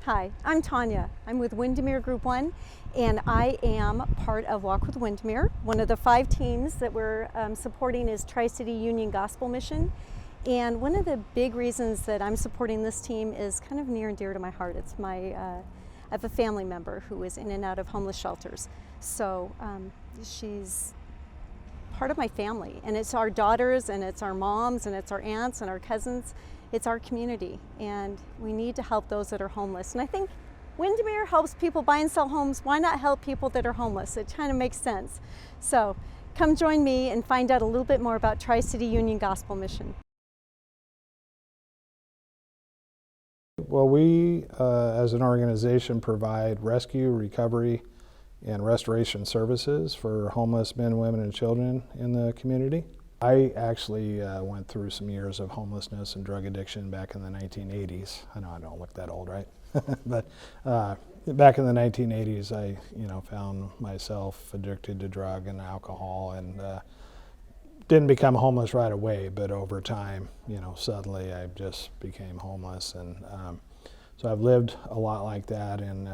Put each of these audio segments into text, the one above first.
Hi, I'm Tanya. I'm with Windermere Group 1, and I am part of Walk with Windermere. One of the 5 teams that we're supporting is Tri-City Union Gospel Mission. And one of the big reasons that I'm supporting this team is kind of near and dear to my heart. It's I have a family member who is in and out of homeless shelters. So she's part of my family, and it's our daughters, and it's our moms, and it's our aunts, and our cousins. It's our community, and we need to help those that are homeless. And I think Windermere helps people buy and sell homes. Why not help people that are homeless? It kind of makes sense. So come join me and find out a little bit more about Tri-City Union Gospel Mission. Well, we as an organization provide rescue, recovery, and restoration services for homeless men, women, and children in the community. I actually went through some years of homelessness and drug addiction back in the 1980s. I know I don't look that old, right? But back in the 1980s, I found myself addicted to drug and alcohol, and didn't become homeless right away, but over time, suddenly I just became homeless. And so I've lived a lot like that. And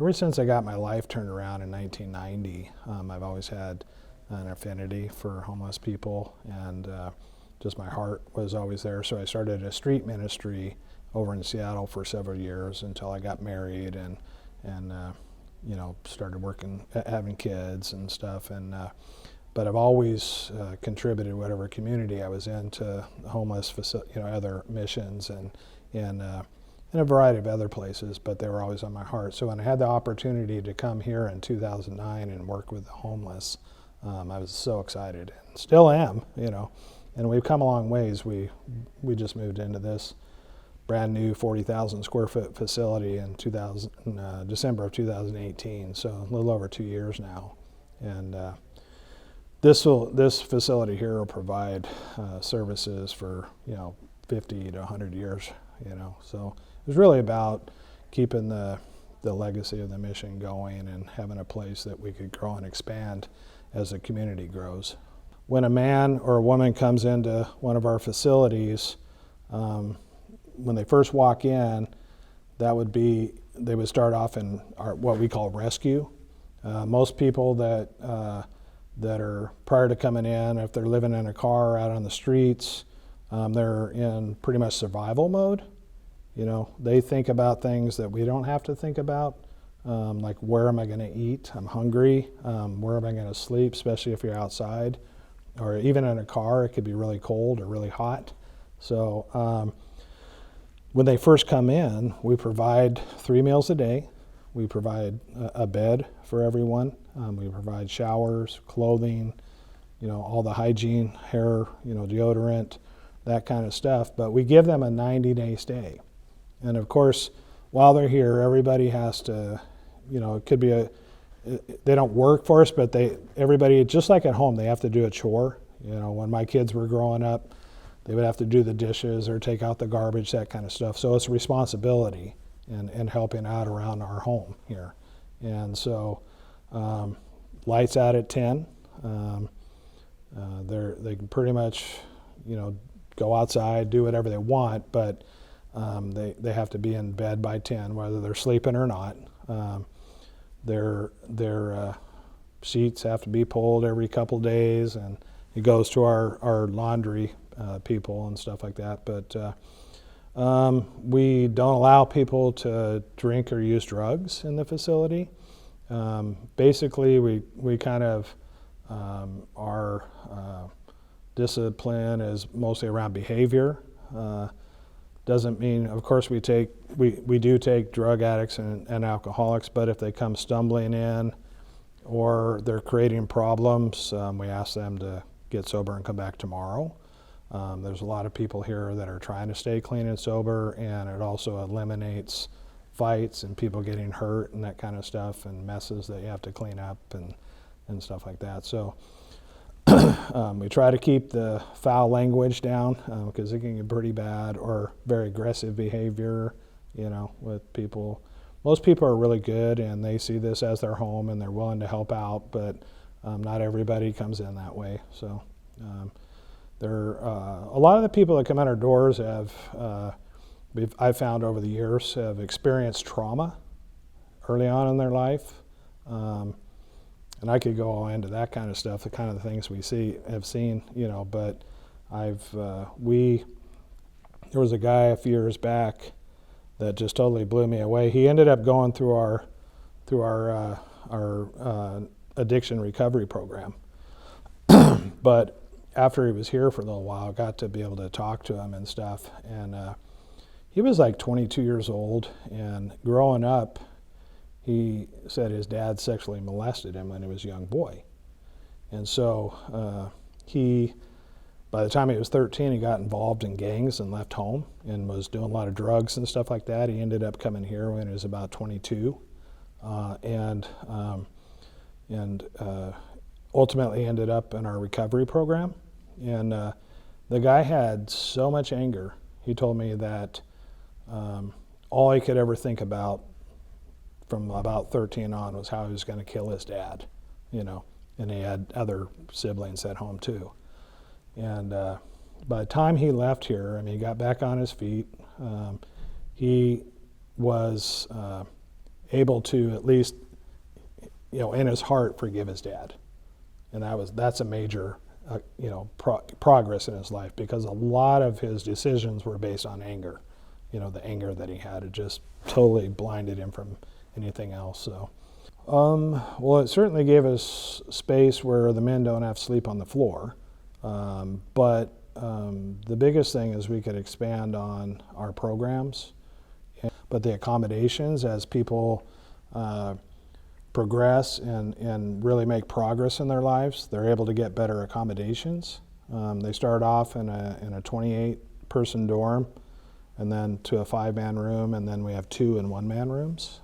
ever since I got my life turned around in 1990, I've always had an affinity for homeless people, and just my heart was always there. So I started a street ministry over in Seattle for several years until I got married and started working, having kids and stuff. And but I've always contributed whatever community I was in to homeless other missions and in a variety of other places, but they were always on my heart. So when I had the opportunity to come here in 2009 and work with the homeless, I was so excited, and still am, and we've come a long ways. We just moved into this brand new 40,000 square foot facility in December of 2018, so a little over 2 years now. And this facility here will provide services for 50 to 100 years, So it was really about keeping the legacy of the mission going and having a place that we could grow and expand as the community grows. When a man or a woman comes into one of our facilities, when they first walk in, they would start off in what we call rescue. Most people that are prior to coming in, if they're living in a car out on the streets, they're in pretty much survival mode. They think about things that we don't have to think about. Like, where am I going to eat? I'm hungry. Where am I going to sleep, especially if you're outside? Or even in a car, it could be really cold or really hot. So when they first come in, we provide 3 meals a day. We provide a bed for everyone. We provide showers, clothing, all the hygiene, hair, deodorant, that kind of stuff. But we give them a 90-day stay. And of course, while they're here, everybody has to, it could be they don't work for us, but everybody, just like at home, they have to do a chore. When my kids were growing up, they would have to do the dishes or take out the garbage, that kind of stuff. So it's a responsibility and helping out around our home here. And so lights out at 10. They can pretty much, go outside, do whatever they want, but they have to be in bed by 10, whether they're sleeping or not. Their sheets have to be pulled every couple days, and it goes to our laundry people and stuff like that. But we don't allow people to drink or use drugs in the facility. Basically, we kind of our discipline is mostly around behavior. Doesn't mean, of course, we do take drug addicts and alcoholics, but if they come stumbling in or they're creating problems, we ask them to get sober and come back tomorrow. There's a lot of people here that are trying to stay clean and sober, and it also eliminates fights and people getting hurt and that kind of stuff, and messes that you have to clean up and stuff like that. So we try to keep the foul language down because it can get pretty bad, or very aggressive behavior, with people. Most people are really good, and they see this as their home, and they're willing to help out, but not everybody comes in that way. So a lot of the people that come in our doors have I've found over the years have experienced trauma early on in their life. And I could go all into that kind of stuff, the kind of things we have seen, but there was a guy a few years back that just totally blew me away. He ended up going through our addiction recovery program. But after he was here for a little while, I got to be able to talk to him and stuff. And he was like 22 years old, and growing up, he said his dad sexually molested him when he was a young boy. And so by the time he was 13, he got involved in gangs and left home and was doing a lot of drugs and stuff like that. He ended up coming here when he was about 22, and ultimately ended up in our recovery program. And the guy had so much anger. He told me that all he could ever think about from about 13 on was how he was going to kill his dad, and he had other siblings at home too. And by the time he left here, he got back on his feet. He was able to at least, in his heart, forgive his dad. And that's a major, progress in his life, because a lot of his decisions were based on anger. The anger that he had, it just totally blinded him from anything else. So, well, it certainly gave us space where the men don't have to sleep on the floor. But the biggest thing is we could expand on our programs, but the accommodations as people progress and really make progress in their lives, they're able to get better accommodations. They start off in a 28-person dorm, and then to a 5-man room, and then we have 2 and 1-man rooms.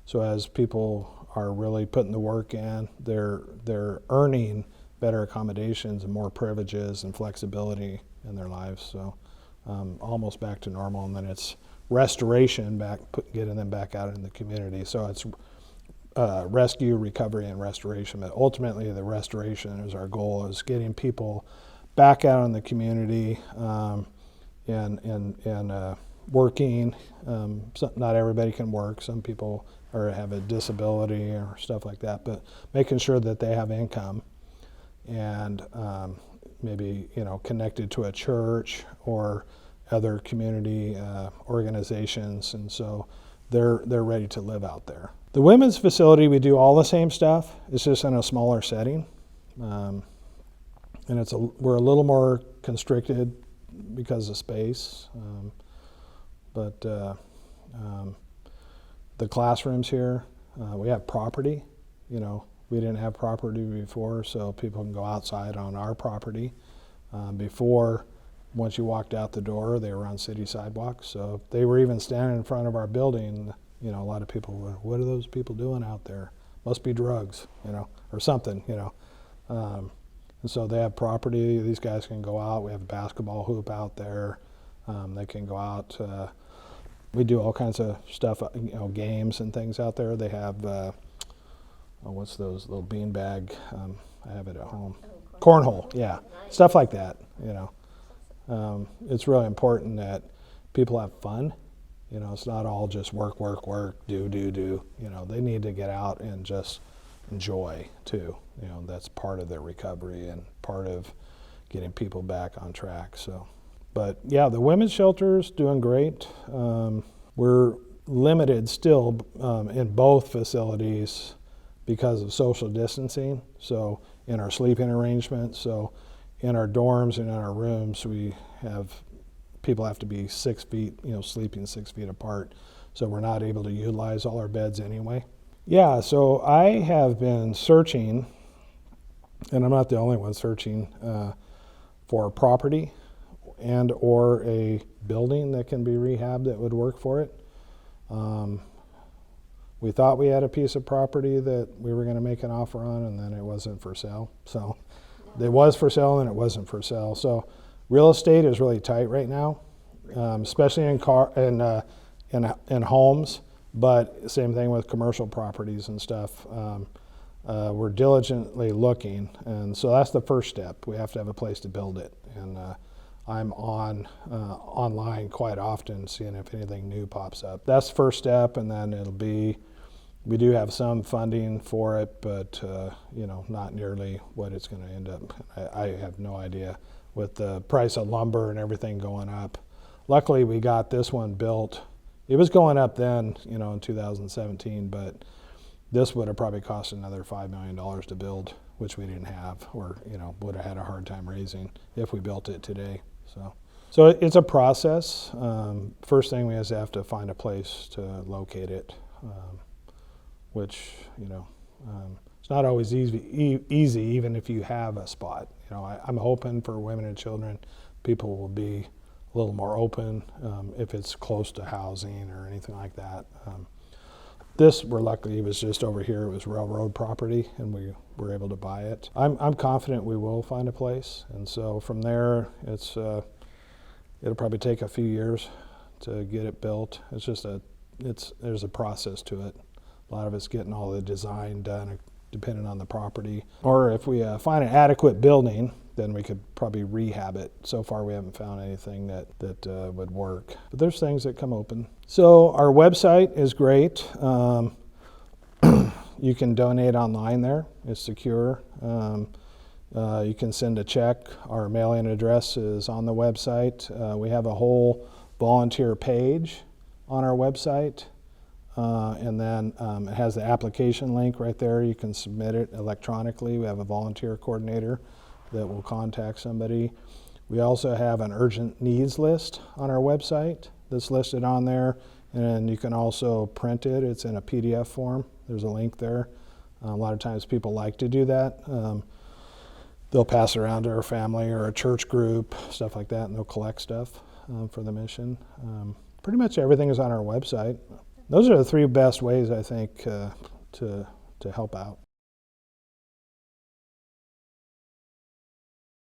So as people are really putting the work in, they're earning better accommodations and more privileges and flexibility in their lives. So almost back to normal, and then it's restoration, getting them back out in the community. So it's rescue, recovery, and restoration. But ultimately, the restoration is our goal, is getting people back out in the community and working. Not everybody can work. Some people have a disability or stuff like that, but making sure that they have income and maybe connected to a church or other community organizations, and so they're ready to live out there. The women's facility, we do all the same stuff. It's just in a smaller setting, and we're a little more constricted because of space, but the classrooms here, we have property. We didn't have property before, so people can go outside on our property. Before, once you walked out the door, they were on city sidewalks. So if they were even standing in front of our building, a lot of people were, what are those people doing out there? Must be drugs, or something, And so they have property. These guys can go out. We have a basketball hoop out there. They can go out. We do all kinds of stuff, games and things out there. They have, what's those little beanbag? I have it at home. Cornhole, yeah, stuff like that. It's really important that people have fun. It's not all just work, do. They need to get out and just enjoy too. That's part of their recovery and part of getting people back on track. So, but yeah, the women's shelter's doing great. We're limited still in both facilities because of social distancing. So in our sleeping arrangements, so in our dorms and in our rooms, people have to be 6 feet, sleeping 6 feet apart. So we're not able to utilize all our beds anyway. Yeah, so I have been searching, and I'm not the only one searching, for property and or a building that can be rehabbed that would work for it. We thought we had a piece of property that we were going to make an offer on, and then it wasn't for sale. So it was for sale and it wasn't for sale. So real estate is really tight right now, especially in homes, but same thing with commercial properties and stuff. We're diligently looking, and so that's the first step. We have to have a place to build it, and I'm online quite often, seeing if anything new pops up. That's the first step, and then it'll be, we do have some funding for it, but not nearly what it's going to end up. I have no idea with the price of lumber and everything going up. Luckily, we got this one built. It was going up then, in 2017, but this would have probably cost another $5 million to build, which we didn't have, or would have had a hard time raising if we built it today. So it's a process. First thing we have to find a place to locate it, which it's not always easy, even if you have a spot. I'm hoping for women and children, people will be a little more open if it's close to housing or anything like that. This, we're lucky, it was just over here. It was railroad property, and we were able to buy it. I'm confident we will find a place, and so from there, it'll probably take a few years to get it built. It's just there's a process to it. A lot of it's getting all the design done, depending on the property. Or if we find an adequate building, then we could probably rehab it. So far, we haven't found anything that would work. But there's things that come open. So our website is great. You can donate online there. It's secure. You can send a check. Our mailing address is on the website. We have a whole volunteer page on our website. And then it has the application link right there. You can submit it electronically. We have a volunteer coordinator that will contact somebody. We also have an urgent needs list on our website that's listed on there, and you can also print it. It's in a PDF form. There's a link there. A lot of times people like to do that. They'll pass it around to our family or a church group, stuff like that, and they'll collect stuff for the mission. Pretty much everything is on our website. Those are the three best ways, I think, to help out.